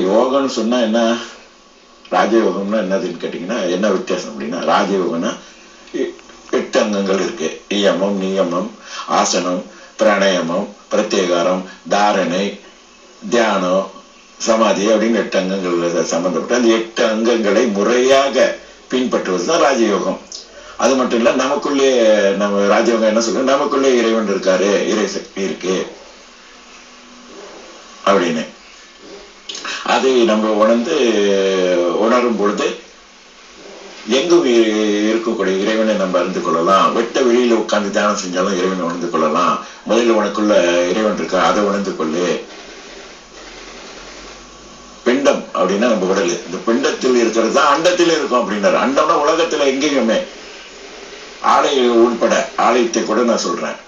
யோகம்னு சொன்னா என்ன, ராஜயோகம்னா என்னதுன்னு கேட்டீங்கன்னா என்ன வித்தியாசம் அப்படின்னா, ராஜயோகம்னா 8 அங்கங்கள் இருக்கு. இயமம், நியமம், ஆசனம், பிராணாயாமம், பிரத்யேகாரம், தாரணை, தியானம், சமாதி அப்படின்னு 8 அங்கங்கள் சம்பந்தப்பட்ட அந்த 8 அங்கங்களை முறையாக பின்பற்றுவதுதான் ராஜயோகம். அது மட்டும் இல்ல, நமக்குள்ளே நம்ம ராஜயோகம் என்ன சொல்றோம், நமக்குள்ளே இறைவன் இருக்காரு, இறை சக்தி இருக்கு அப்படின்னு அது நம்ம உணரும் பொழுது எங்கும் இருக்கக்கூடிய இறைவனை நம்ம அறிந்து கொள்ளலாம். வெட்ட வெளியில உட்கார்ந்து தியானம் செஞ்சாலும் இறைவனை உணர்ந்து கொள்ளலாம். முதல்ல உனக்குள்ள இறைவன் இருக்கா, அதை உணர்ந்து கொள்ளு. பிண்டம் அப்படின்னா நம்ம உடல், இந்த பிண்டத்தில் இருக்கிறது தான் அண்டத்தில் இருக்கும் அப்படின்னாரு. அண்டம்னா உலகத்துல எங்கேயுமே, ஆலய உள்பட, ஆலயத்தை கூட நான் சொல்றேன்,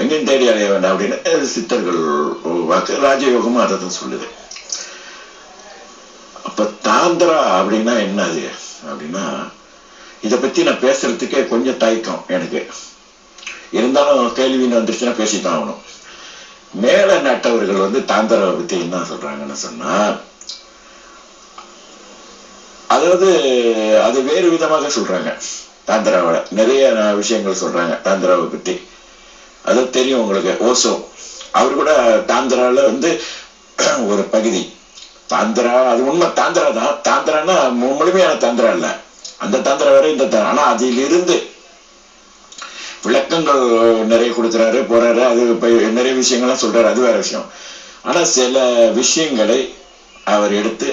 எங்கேயும் தேடி அடைய வேண்டாம் அப்படின்னு சித்தர்கள் வாக்கு. ராஜயோகமும் அதை தான் சொல்லுது. அப்ப தாந்திரா அப்படின்னா என்னது அப்படின்னா, இத பத்தி நான் பேசுறதுக்கே கொஞ்சம் தயக்கம் எனக்கு. இருந்தாலும் கேள்வின்னு வந்துருச்சுன்னா பேசித்தான் ஆகணும். மேல நாட்டவர்கள் தாந்திராவை பத்தி என்ன சொல்றாங்கன்னு சொன்னா, அதாவது அது வேறு விதமாக சொல்றாங்க. தாந்திராவோட நிறைய விஷயங்கள் சொல்றாங்க தாந்திராவை பத்தி. அது தெரியும் உங்களுக்கு. ஓசோ அவர் கூட தாந்திரால ஒரு பகுதி தாந்திரா, அது உண்மை தாந்திரா தான். தாந்திரான்னா முழுமையான தாந்திரா இல்ல, அந்த தாந்திரா வேற இந்த தாந்திரா. ஆனா அதிலிருந்து விளக்கங்கள் நிறைய கொடுக்குறாரு, போறாரு, அது நிறைய விஷயங்கள்லாம் சொல்றாரு, அது வேற விஷயம். ஆனா சில விஷயங்களை அவர் எடுத்து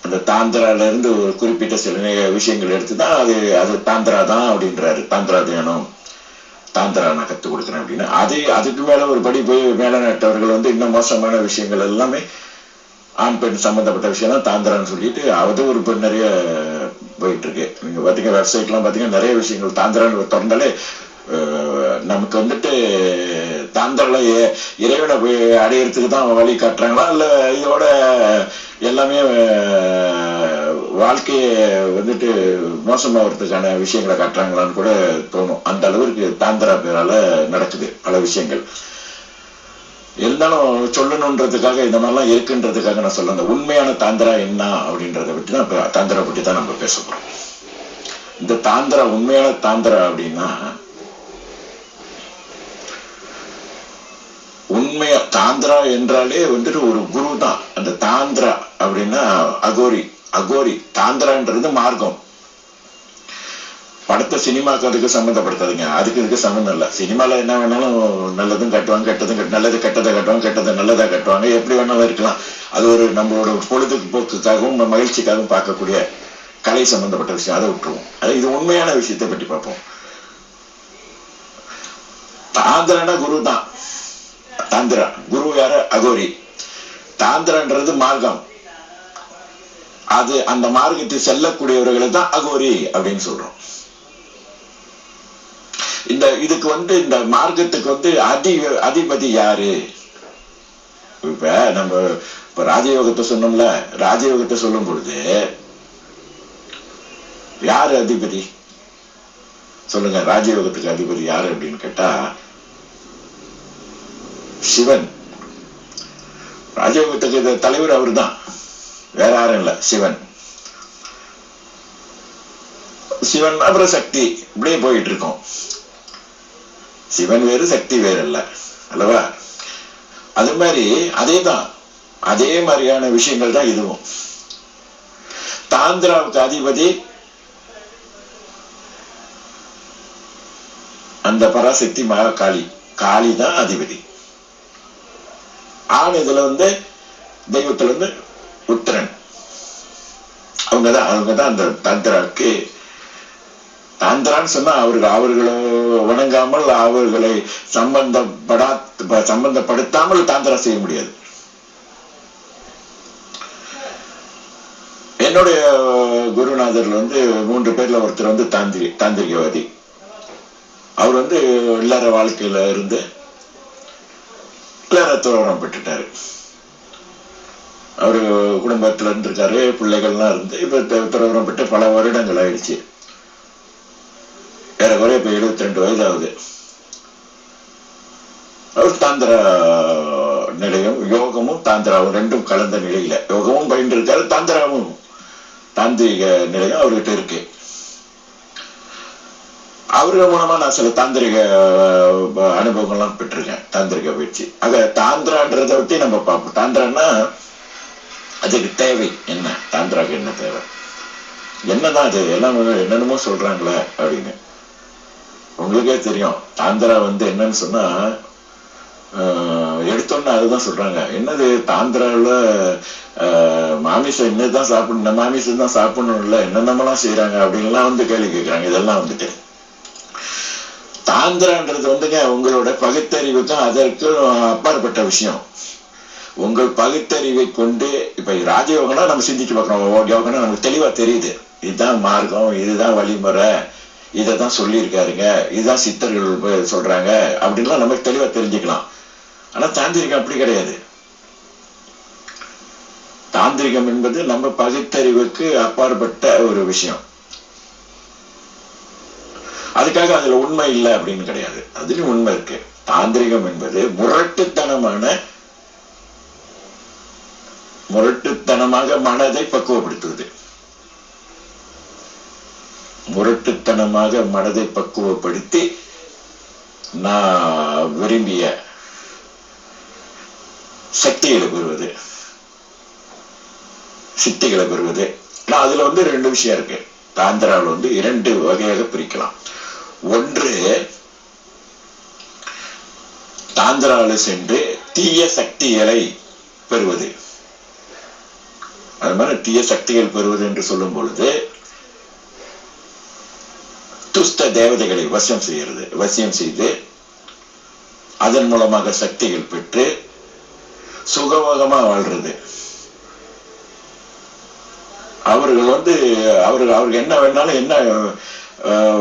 அந்த தாந்திரால இருந்து ஒரு குறிப்பிட்ட சில விஷயங்கள் எடுத்துதான் அது தாந்திரா தான் அப்படின்றாரு. தாந்திரா தியானம், தாந்திரா நான் கத்துக் கொடுக்குறேன் அப்படின்னு. அதுக்கு மேல ஒரு படி போய் மேல நாட்டவர்கள் இன்னும் மோசமான விஷயங்கள் எல்லாமே ஆண் பெண் சம்பந்தப்பட்ட விஷயம் தான் தாந்திரான்னு சொல்லிட்டு அது ஒரு நிறைய போயிட்டு இருக்கு. நீங்க பாத்தீங்க வெப்சைட் எல்லாம் பாத்தீங்கன்னா நிறைய விஷயங்கள் தாந்திரான்னு திறந்தாலே நமக்கு தாந்திரால இறைவனை போய் அடையிறதுக்கு தான் வழி காட்டுறாங்களா, இல்ல இதோட எல்லாமே வாழ்க்கையை மோசமாகிறதுக்கான விஷயங்களை காட்டுறாங்களான்னு கூட தோணும். அந்த அளவுக்கு தாந்திரா பேரால நடக்குது பல விஷயங்கள். இருந்தாலும் சொல்லணுன்றதுக்காக இந்த மாதிரிலாம் இருக்குன்றதுக்காக நான் சொல்ல, உண்மையான தாந்திரா என்ன அப்படின்றத பற்றி தான், தாந்திரா பற்றி தான் நம்ம பேச போறோம். இந்த தாந்திரா, உண்மையான தாந்திரா அப்படின்னா, உண்மையா தாந்திரா என்றாலே ஒரு குரு தான். அந்த தாந்திரா அப்படின்னா அகோரி தாந்திரான்றது மார்க்கம். படத்தை சினிமாக்கு அதுக்கு சம்மந்தப்படுத்தாதுங்க, அதுக்கு இதுக்கு சம்மந்தம் இல்லை. சினிமால என்ன வேணாலும் நல்லதும் கட்டுவாங்க, கெட்டதும் நல்லது கெட்டதை கட்டுவாங்க, கெட்டதை நல்லதா கட்டுவாங்க, எப்படி வேணாலும் இருக்கலாம். அது ஒரு நம்மளோட பொழுதுபோக்குக்காகவும் மகிழ்ச்சிக்காகவும் பார்க்கக்கூடிய கலை சம்பந்தப்பட்ட விஷயம், அதை விட்டுருவோம். இது உண்மையான விஷயத்தை பற்றி பார்ப்போம். தாந்திரானா குரு தான். தாந்திரா குரு யார, அகோரி. தாந்திரன்றது மார்க்கம். அது அந்த மார்க்கத்தை செல்லக்கூடியவர்களை தான் அகோரி அப்படின்னு சொல்றோம். இதுக்கு இந்த மார்க்கத்துக்கு அதிபதி யாரு? இப்ப நம்ம ராஜயோகத்தை சொன்னோம்ல, ராஜயோகத்தை சொல்லும் பொழுது யாரு அதிபதி சொல்லுங்க? ராஜயோகத்துக்கு அதிபதி யாரு அப்படின்னு கேட்டா சிவன். ராஜயோகத்துக்கு தலைவர் அவர் தான், வேற யாரும் இல்ல, சிவன். சிவன் அப்புறம் சக்தி, இப்படியே போயிட்டு இருக்கோம். சிவன் வேறு, சக்தி வேறு இல்ல அல்லவா? அது மாதிரி அதே மாதிரியான விஷயங்கள் தான் இதுவும். தாந்திராவுக்கு அதிபதி அந்த பராசக்தி மகாகாளி, காளி தான் அதிபதி. ஆண் இதுல தெய்வத்துல உத்திரன். அவங்கதான் அந்த தாந்திராவுக்கு. தாந்திரான்னு சொன்னா அவர்களை வணங்காமல், அவர்களை சம்பந்தப்படுத்தாமல் தாந்திரா செய்ய முடியாது. என்னுடைய குருநாதர்ல 3 பேர்ல ஒருத்தர் தாந்திரிகவாதி. அவர் இல்லற வாழ்க்கையில இருந்து இல்லற துறவரம் பெற்றுட்டாரு. அவரு குடும்பத்துல இருந்திருக்காரு, பிள்ளைகள்லாம் இருந்து இப்ப துறவரம் பெற்று பல வருடங்கள் ஆயிடுச்சு. ஏறக்குறைய இப்ப 72 வயது ஆகுது. அவர் தாந்திரா நிலையம், யோகமும் தாந்திராவும் ரெண்டும் கலந்த நிலையில யோகமும் பயின்று இருக்காரு, தாந்திராவும் தாந்திரிக நிலையம் அவர்கிட்ட இருக்கு. அவர்கள் மூலமா நான் சில தாந்திரிக அனுபவங்கள்லாம் பெற்றிருக்கேன், தாந்திரிக பயிற்சி. ஆக தாந்திரான்றதை பத்தி நம்ம பார்ப்போம். தாந்திரான்னா அதுக்கு தேவை என்ன, தாந்திராக்கு என்ன தேவை, என்னதான் அது எல்லாம் என்னென்னமோ சொல்றாங்களே அப்படின்னு. உங்களுக்கே தெரியும் தாந்திரா என்னன்னு சொன்னா எடுத்தோன்னு அதுதான் சொல்றாங்க. என்னது தாந்திராவில் மாமிசம் என்னதான் சாப்பிடணும், மாமிசம் தான் சாப்பிடணும் இல்ல, என்னென்னமெல்லாம் செய்யறாங்க அப்படின்லாம் கேள்வி கேட்கறாங்க. இதெல்லாம் தாந்திரான்றது உங்களோட பகுத்தறிவுக்கும் அதற்கும் அப்பாற்பட்ட விஷயம். உங்கள் பகுத்தறிவை கொண்டு இப்ப ராஜயோகனா நம்ம சிந்திச்சு பார்க்கறோம், யோகனா நமக்கு தெளிவா தெரியுது, இதுதான் மார்க்கம், இதுதான் வழிமுறை, இதைதான் சொல்லியிருக்காருங்க, இதுதான் சித்தர்கள் சொல்றாங்க அப்படின்லாம் நமக்கு தெளிவா தெரிஞ்சுக்கலாம். ஆனா தாந்திரிகம் அப்படி கிடையாது. தாந்திரிகம் என்பது நம்ம பகுத்தறிவுக்கு அப்பாற்பட்ட ஒரு விஷயம். அதுக்காக அதுல உண்மை இல்லை அப்படின்னு கிடையாது, அதுலயும் உண்மை இருக்கு. தாந்திரிகம் என்பது முரட்டுத்தனமாக மனதை பக்குவப்படுத்துவது. முரட்டுத்தனமாக மனதை பக்குவப்படுத்தி நான் விரும்பிய சக்திகளை பெறுவது, சித்திகளை பெறுவது. அதுல ரெண்டு விஷயம் இருக்கு. தாந்திராவில் இரண்டு வகையாக பிரிக்கலாம். ஒன்று, தாந்திராவில் சென்று தீய சக்திகளை பெறுவது. அது மாதிரி தீய சக்திகள் பெறுவது என்று சொல்லும் பொழுது துஷ்ட தேவதைகளை வசியம் செய்து அதன் மூலமாக சக்திகள் பெற்று சுகபோகமா வாழ்றது. அவர்கள் அவர்கள் என்ன வேணாலும் என்ன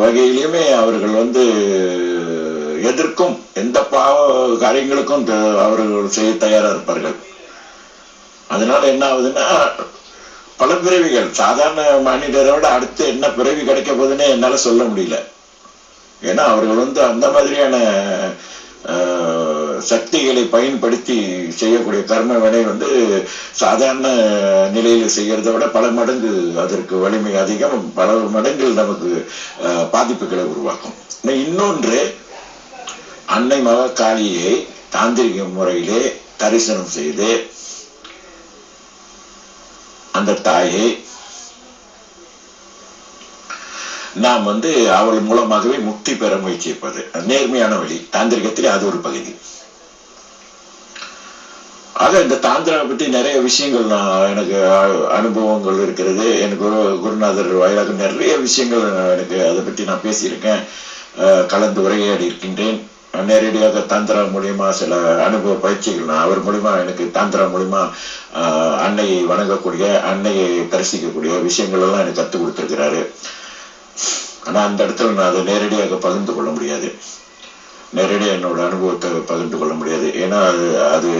வகையிலுமே அவர்கள் எதற்கும் எந்த பாவ காரியங்களுக்கும் அவர்கள் செய்ய தயாரா இருப்பார்கள். அதனால என்ன ஆகுதுன்னா பல பிறவிகள், சாதாரண மனிதரோட அடுத்து என்ன பிறவி கிடைக்க போகுதுன்னு என்னால சொல்ல முடியல. ஏன்னா அவர்கள் அந்த மாதிரியான சக்திகளை பயன்படுத்தி செய்யக்கூடிய கர்ம வினை சாதாரண நிலையில செய்யறதை விட பல மடங்கு அதற்கு வலிமை அதிகம், பல மடங்கு நமக்கு பாதிப்புகளை உருவாக்கும். இன்னொன்று, அன்னை மகாகாளியை தாந்திரிக முறையிலே தரிசனம் செய்து அந்த தாயை நாம் அவள் மூலமாகவே முக்தி பெற முயற்சிப்பது நேர்மையான வழி. தாந்திரிகத்திலே அது ஒரு பகுதி. ஆக இந்த தாந்திராவை பற்றி நிறைய விஷயங்கள் எனக்கு அனுபவங்கள் இருக்கிறது. எனக்கு குருநாதர் வாயிலாக நிறைய விஷயங்கள் எனக்கு அதை பற்றி நான் பேசியிருக்கேன், கலந்து உரையாடி இருக்கின்றேன். நேரடியாக தாந்திரா மூலியமா சில அனுபவ பயிற்சிகள் அவர் மூலியமா எனக்கு தாந்திரா மூலியமா அன்னையை வணங்கக்கூடிய, அன்னையை தரிசிக்கக்கூடிய விஷயங்கள் எல்லாம் எனக்கு கற்றுக் கொடுத்திருக்கிறாரு. ஆனா அந்த இடத்துல நான் அதை நேரடியாக பகிர்ந்து கொள்ள முடியாது, நேரடியாக என்னோட அனுபவத்தை பகிர்ந்து கொள்ள முடியாது. ஏன்னா அது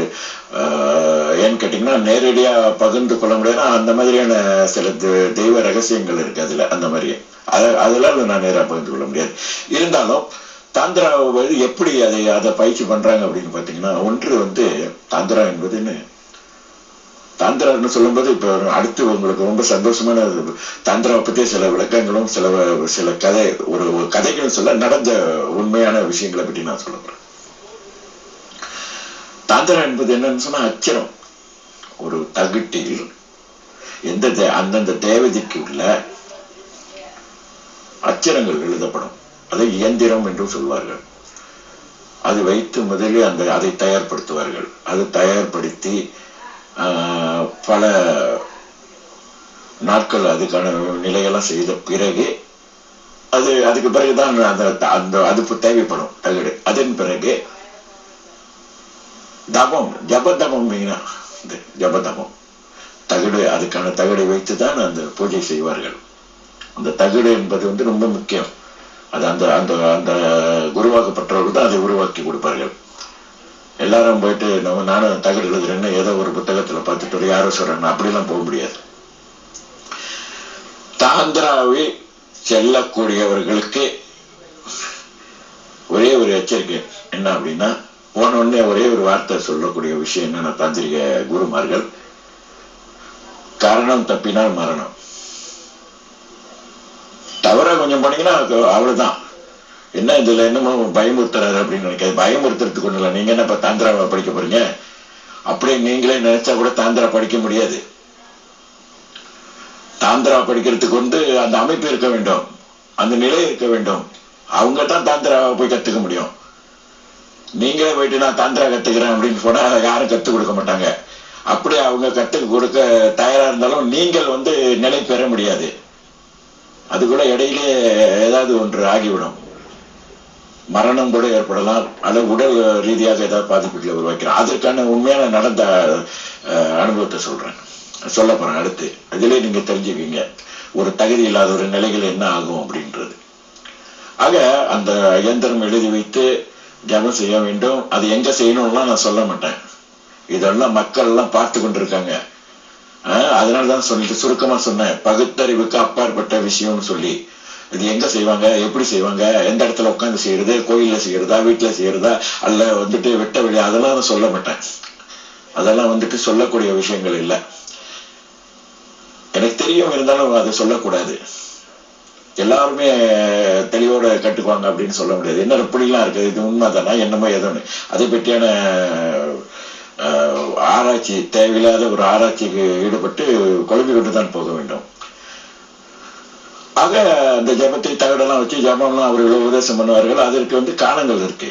ஏன்னு கேட்டீங்கன்னா நேரடியா பகிர்ந்து கொள்ள முடியாது. அந்த மாதிரியான சில தெய்வ ரகசியங்கள் இருக்கு அதுல, அந்த மாதிரி அதெல்லாம் நான் நேராக பகிர்ந்து கொள்ள முடியாது. இருந்தாலும் தாந்திரா எப்படி அதை பயிற்சி பண்றாங்க அப்படின்னு பாத்தீங்கன்னா, ஒன்று தாந்திரா என்பதுன்னு தாந்திரான்னு சொல்லும்போது இப்ப அடுத்து உங்களுக்கு ரொம்ப சந்தோஷமான தாந்திராவை பத்தி சில விளக்கங்களும் சில ஒரு கதைகளும் சொல்ல, நடந்த உண்மையான விஷயங்களை பற்றி நான் சொல்ல போறேன். தாந்திரா என்பது என்னன்னு சொன்னா அச்சரம். ஒரு தகுட்டில் அந்தந்த தேவதைக்கு உள்ள அச்சரங்கள் எழுதப்படும். அதை இயந்திரம் என்று சொல்வார்கள். அது வைத்து முதலில் அதை தயார்படுத்துவார்கள். அது தயார்படுத்தி பல நாட்கள் அதுக்கான நிலையெல்லாம் செய்த பிறகு அதுக்கு பிறகுதான் அந்த அதுப்பு தேவைப்படும் தகடு. அதன் பிறகு தபம், ஜபதபம், மெயினா ஜபதபம் தகடு, அதுக்கான தகடை வைத்துதான் அந்த பூஜை செய்வார்கள். அந்த தகடு என்பது ரொம்ப முக்கியம். அது அந்த அந்த அந்த குருவாக்கப்பட்டவர்கள் தான் அதை உருவாக்கி கொடுப்பார்கள். எல்லாரும் போயிட்டு நானும் தகடு எழுதுறேன்னு ஏதோ ஒரு புத்தகத்துல பார்த்துட்டு யாரோ சொல்றேன்னு அப்படிலாம் போக முடியாது. தாந்திராவை செல்லக்கூடியவர்களுக்கு ஒரே ஒரு எச்சரிக்கை என்ன அப்படின்னா, போன உடனே ஒரே ஒரு வார்த்தை சொல்லக்கூடிய விஷயம் என்னன்னா, தாந்திரிக குருமார்கள், காரணம் தப்பினால் மரணம். தவற கொஞ்சம் பண்ணீங்கன்னா அவ்வளவுதான். என்ன இதுல என்னமோ பயமுறுத்துறாரு அப்படின்னு நினைக்காது. பயமுறுத்துறதுக்கு ஒண்ணு இல்லை. நீங்க என்ன இப்ப தாந்திராவை படிக்க போறீங்க? அப்படியே நீங்களே நினைச்சா கூட தாந்திரா படிக்க முடியாது. தாந்திரா படிக்கிறதுக்கு அந்த அமைப்பு இருக்க வேண்டும், அந்த நிலை இருக்க வேண்டும். அவங்க தான் தாந்திராவை போய் கத்துக்க முடியும். நீங்களே போயிட்டு நான் தாந்திரா கத்துக்கிறேன் அப்படின்னு போனா யாரும் கத்துக் கொடுக்க மாட்டாங்க. அப்படி அவங்க கத்துக்க கொடுக்க தயாரா இருந்தாலும் நீங்கள் நிலை பெற முடியாது. அதுக்குள்ள இடையிலே ஏதாவது ஒன்று ஆகிவிடும். மரணம் கூட ஏற்படலாம், அல்லது உடல் ரீதியாக ஏதாவது பாதிப்புகளை உருவாக்கலாம். அதற்கான உண்மையான நடந்த அனுபவத்தை சொல்ல போறேன் அடுத்து. அதிலே நீங்க தெரிஞ்சுக்கீங்க ஒரு தகுதி இல்லாத ஒரு நிலைகள் என்ன ஆகும் அப்படின்றது. ஆக அந்த இயந்திரம் எழுதி வைத்து ஜபம் செய்ய வேண்டும். அது எங்க செய்யணும்லாம் நான் சொல்ல மாட்டேன். இதெல்லாம் மக்கள் எல்லாம் பார்த்து கொண்டிருக்காங்க. அதனாலதான் சொல்லிட்டு சுருக்கமா சொன்னேன், பகுத்தறிவுக்கு அப்பாற்பட்ட விஷயம்னு சொல்லி. இது எங்க செய்வாங்க, எப்படி செய்வாங்க, எந்த இடத்துல உட்காந்து செய்யறது, கோயில்ல செய்யறதா, வீட்டுல செய்யறதா, அல்ல வெட்ட வெளி, அதெல்லாம் நான் சொல்ல மாட்டேன். அதெல்லாம் சொல்லக்கூடிய விஷயங்கள் இல்லை. எனக்கு தெரியும், இருந்தாலும் அதை சொல்லக்கூடாது. எல்லாருமே தெளிவோட கட்டுக்குவாங்க அப்படின்னு சொல்ல முடியாது. என்ன இப்படிலாம் இருக்குது, இது உண்மைதானா என்னமோ ஏதோன்னு அதை பற்றியான ஆராய்ச்சி, தேவையில்லாத ஒரு ஆராய்ச்சிக்கு ஈடுபட்டு குழம்பி கொண்டு தான் போக வேண்டும். ஆக அந்த ஜபத்தை தகடெல்லாம் வச்சு ஜபம்லாம் அவர்கள் உபதேசம் பண்ணுவார்கள். அதற்கு காலங்கள் இருக்கு.